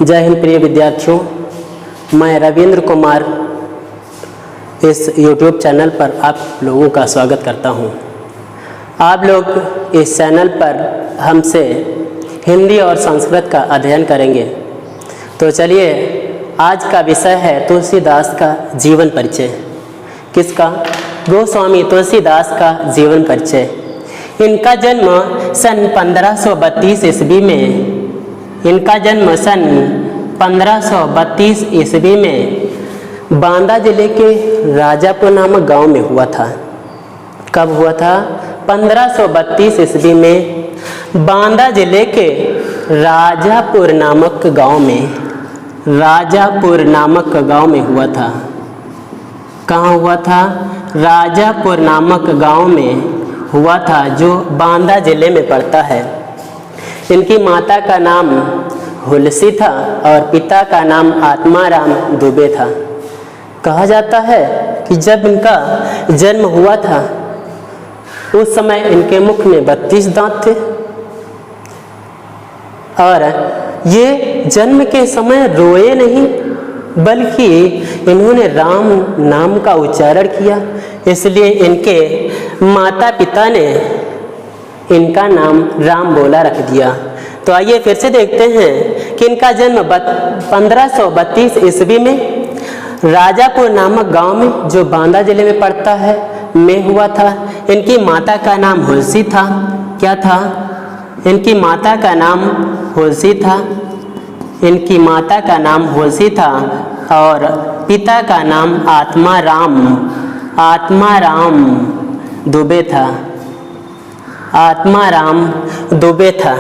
जय हिंद प्रिय विद्यार्थियों, मैं रविंद्र कुमार इस YouTube चैनल पर आप लोगों का स्वागत करता हूं। आप लोग इस चैनल पर हमसे हिंदी और संस्कृत का अध्ययन करेंगे। तो चलिए, आज का विषय है तुलसीदास का जीवन परिचय। किसका? गोस्वामी तुलसीदास का जीवन परिचय। इनका जन्म सन 1532 ईस्वी में सन 1532 ईस्वी में बांदा जिले के राजापुर नामक गांव में हुआ था। कब हुआ था? 1532 ईस्वी में बांदा जिले के राजापुर नामक गांव में हुआ था। कहाँ हुआ था? राजापुर नामक गांव में हुआ था, जो बांदा जिले में पड़ता है। इनकी माता का नाम हुलसी था और पिता का नाम आत्माराम दुबे था। कहा जाता है कि जब इनका जन्म हुआ था उस समय इनके मुख में 32 दांत थे और ये जन्म के समय रोए नहीं, बल्कि इन्होंने राम नाम का उच्चारण किया। इसलिए इनके माता पिता ने इनका नाम राम बोला रख दिया। तो आइए फिर से देखते हैं कि इनका जन्म 1532 ईस्वी में राजापुर नामक गांव में, जो बांदा जिले में पड़ता है, में हुआ था। इनकी माता का नाम हुलसी था। क्या था? इनकी माता का नाम हुलसी था और पिता का नाम आत्माराम दुबे था।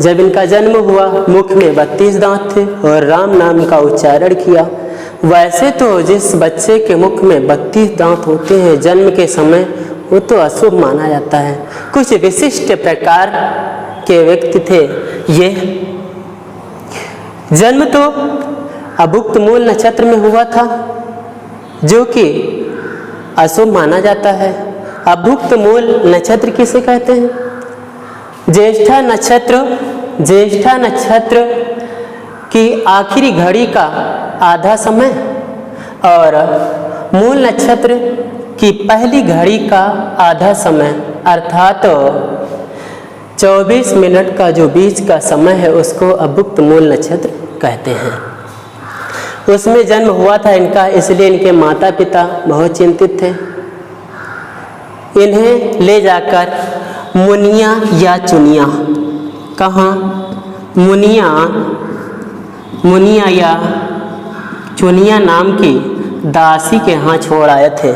जब इनका जन्म हुआ, मुख में 32 दांत थे और राम नाम का उच्चारण किया। वैसे तो जिस बच्चे के मुख में 32 दांत होते हैं जन्म के समय, वो तो अशुभ माना जाता है। कुछ विशिष्ट प्रकार के व्यक्ति थे ये। जन्म तो अभुक्त मूल नक्षत्र में हुआ था, जो कि अशुभ माना जाता है। अभुक्त मूल नक्षत्र किसे कहते हैं? ज्येष्ठा नक्षत्र की आखिरी घड़ी का आधा समय और मूल नक्षत्र की पहली घड़ी का आधा समय, अर्थात 24 मिनट का जो बीच का समय है, उसको अभुक्त मूल नक्षत्र कहते हैं। उसमें जन्म हुआ था इनका, इसलिए इनके माता पिता बहुत चिंतित थे। इन्हें ले जाकर मुनिया या चुनिया, कहाँ? मुनिया या चुनिया नाम की दासी के यहाँ छोड़ आए थे।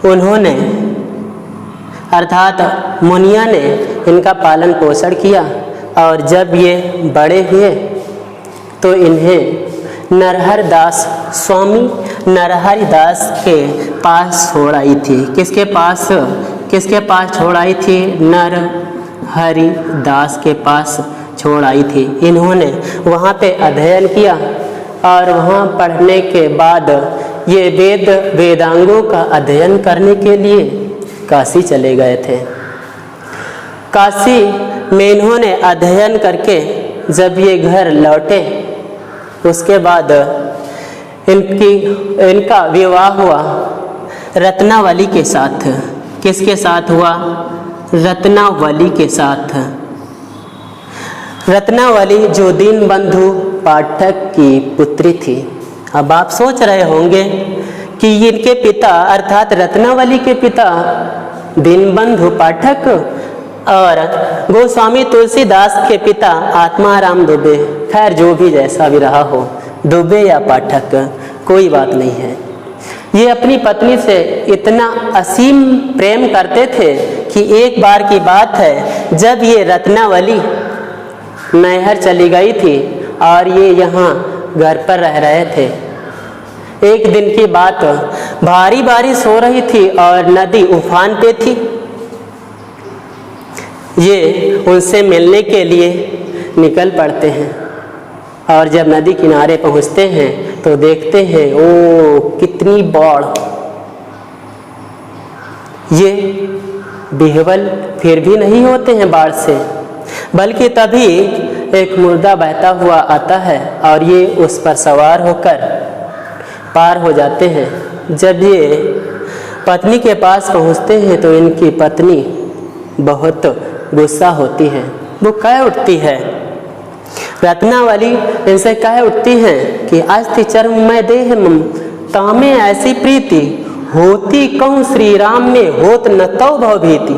उन्होंने, अर्थात मुनिया ने इनका पालन पोषण किया और जब ये बड़े हुए तो इन्हें स्वामी नरहरि दास के पास छोड़ आई थी। किसके पास छोड़ आई थी? नरहरि दास के पास छोड़ आई थी। इन्होंने वहाँ पे अध्ययन किया और वहाँ पढ़ने के बाद ये वेदांगों का अध्ययन करने के लिए काशी चले गए थे। काशी में इन्होंने अध्ययन करके जब ये घर लौटे, उसके बाद इनका विवाह हुआ रत्नावली के साथ। किसके साथ हुआ? रत्नावली के साथ। रत्नावली जो दीनबंधु पाठक की पुत्री थी। अब आप सोच रहे होंगे कि इनके पिता, अर्थात रत्नावली के पिता दीनबंधु पाठक और गोस्वामी तुलसीदास के पिता आत्माराम दुबे, खैर जो भी जैसा भी रहा हो, दुबे या पाठक, कोई बात नहीं है। ये अपनी पत्नी से इतना असीम प्रेम करते थे कि एक बार की बात है, जब ये रत्नावली नैहर चली गई थी और ये यहाँ घर पर रह रहे थे। एक दिन की बात, भारी बारिश हो रही थी और नदी उफान पे थी। ये उनसे मिलने के लिए निकल पड़ते हैं और जब नदी किनारे पहुँचते हैं तो देखते हैं, ओ कितनी बाढ़! ये विह्वल फिर भी नहीं होते हैं बाढ़ से, बल्कि तभी एक मुर्दा बहता हुआ आता है और ये उस पर सवार होकर पार हो जाते हैं। जब ये पत्नी के पास पहुंचते हैं तो इनकी पत्नी बहुत गुस्सा होती है। वो कह उठती है, रत्नावली इनसे कह उठती हैं कि अस्ति चर्म में देह तामे ऐसी प्रीति, होती कहूँ श्री राम में होत न तो भवभीति।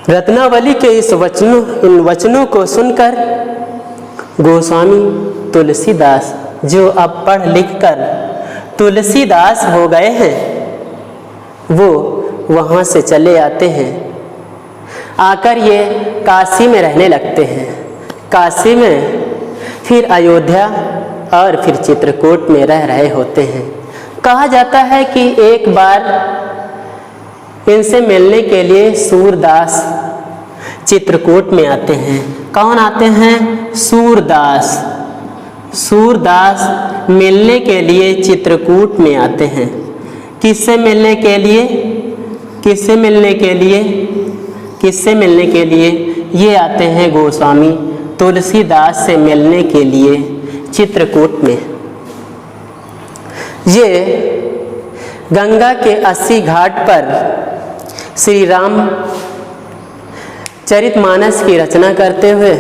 रत्नावली के इन वचनों को सुनकर गोस्वामी तुलसीदास, जो अब पढ़ लिख कर तुलसीदास हो गए हैं, वो वहाँ से चले आते हैं। आकर ये काशी में रहने लगते हैं। काशी में फिर अयोध्या और फिर चित्रकूट में रह रहे होते हैं। कहा जाता है कि एक बार इनसे मिलने के लिए सूरदास चित्रकूट में आते हैं। कौन आते हैं? सूरदास। सूरदास मिलने के लिए चित्रकूट में आते हैं। किससे मिलने के लिए? किससे मिलने के लिए? किससे मिलने के लिए? ये आते हैं गोस्वामी तुलसीदास से मिलने के लिए चित्रकूट में। ये गंगा के 80 घाट पर श्री राम चरितमानस की रचना करते हुए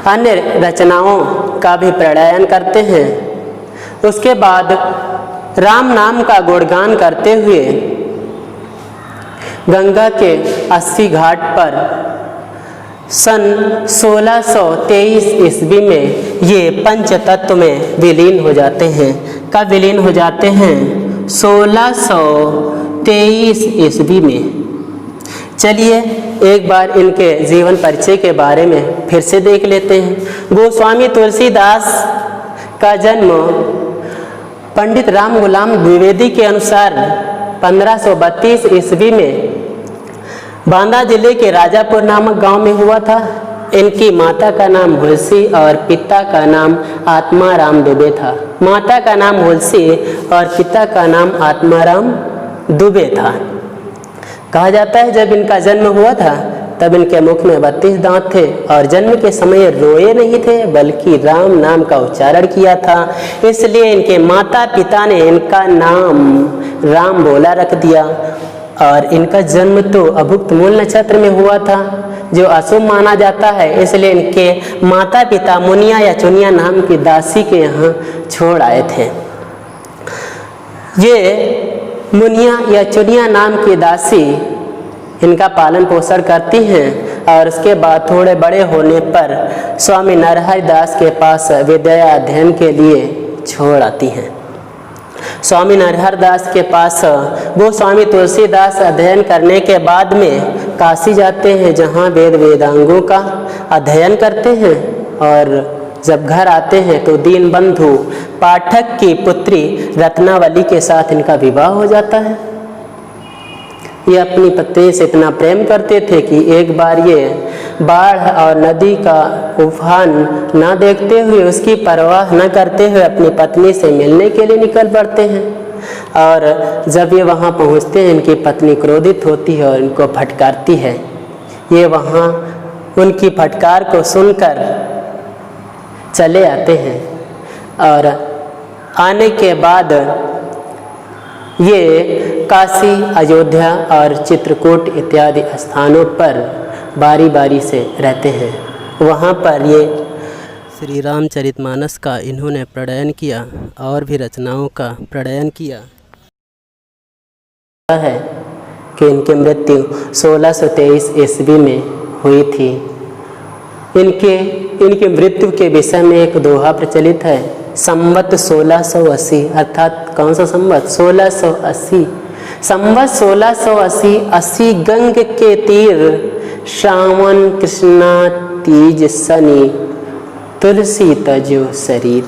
अन्य रचनाओं का भी प्रणयन करते हैं। उसके बाद राम नाम का गुणगान करते हुए गंगा के 80 घाट पर सन 1623 ईस्वी में ये पंचतत्व में विलीन हो जाते हैं। कब विलीन हो जाते हैं? 1623 ईस्वी में। चलिए एक बार इनके जीवन परिचय के बारे में फिर से देख लेते हैं। गोस्वामी तुलसीदास का जन्म पंडित राम गुलाम द्विवेदी के अनुसार 1532 ईस्वी में बांदा जिले के राजापुर नामक गांव में हुआ था। इनकी माता का नाम हुलसी और पिता का नाम आत्माराम दुबे था। माता का नाम हुलसी और पिता का नाम आत्माराम दुबे था। कहा जाता है जब इनका जन्म हुआ था तब इनके मुख में 32 दांत थे और जन्म के समय रोए नहीं थे बल्कि राम नाम का उच्चारण किया था। इसलिए इनके माता पिता ने इनका नाम राम बोला रख दिया। और इनका जन्म तो अभुक्त मूल नक्षत्र में हुआ था जो अशुभ माना जाता है। इसलिए इनके माता पिता मुनिया या चुनिया नाम की दासी के यहाँ छोड़ आए थे। ये मुनिया या चुनिया नाम की दासी इनका पालन पोषण करती हैं और उसके बाद थोड़े बड़े होने पर स्वामी नरहरि दास के पास विद्या अध्ययन के लिए छोड़ आती हैं। स्वामी नरहरि दास के पास वो स्वामी तुलसीदास अध्ययन करने के बाद में काशी जाते हैं जहाँ वेद वेदांगों का अध्ययन करते हैं। और जब घर आते हैं तो दीनबंधु पाठक की पुत्री रत्नावली के साथ इनका विवाह हो जाता है। ये अपनी पत्नी से इतना प्रेम करते थे कि एक बार ये बाढ़ और नदी का उफान न देखते हुए, उसकी परवाह न करते हुए अपनी पत्नी से मिलने के लिए निकल पड़ते हैं। और जब ये वहाँ पहुँचते हैं इनकी पत्नी क्रोधित होती है और इनको फटकारती है। ये वहाँ उनकी फटकार को सुनकर चले आते हैं और आने के बाद ये काशी, अयोध्या और चित्रकूट इत्यादि स्थानों पर बारी बारी से रहते हैं। वहाँ पर ये श्री रामचरितमानस का इन्होंने प्रणयन किया और भी रचनाओं का प्रणयन किया है कि इनकी मृत्यु 1623 ईस्वी में हुई थी। इनकी मृत्यु के विषय में एक दोहा प्रचलित है। संवत 1680 अर्थात कौन सा संवत? 1680। संवत 1680 80 गंग के तीर श्रावण कृष्णा तीज शनि तुलसी तजो शरीर।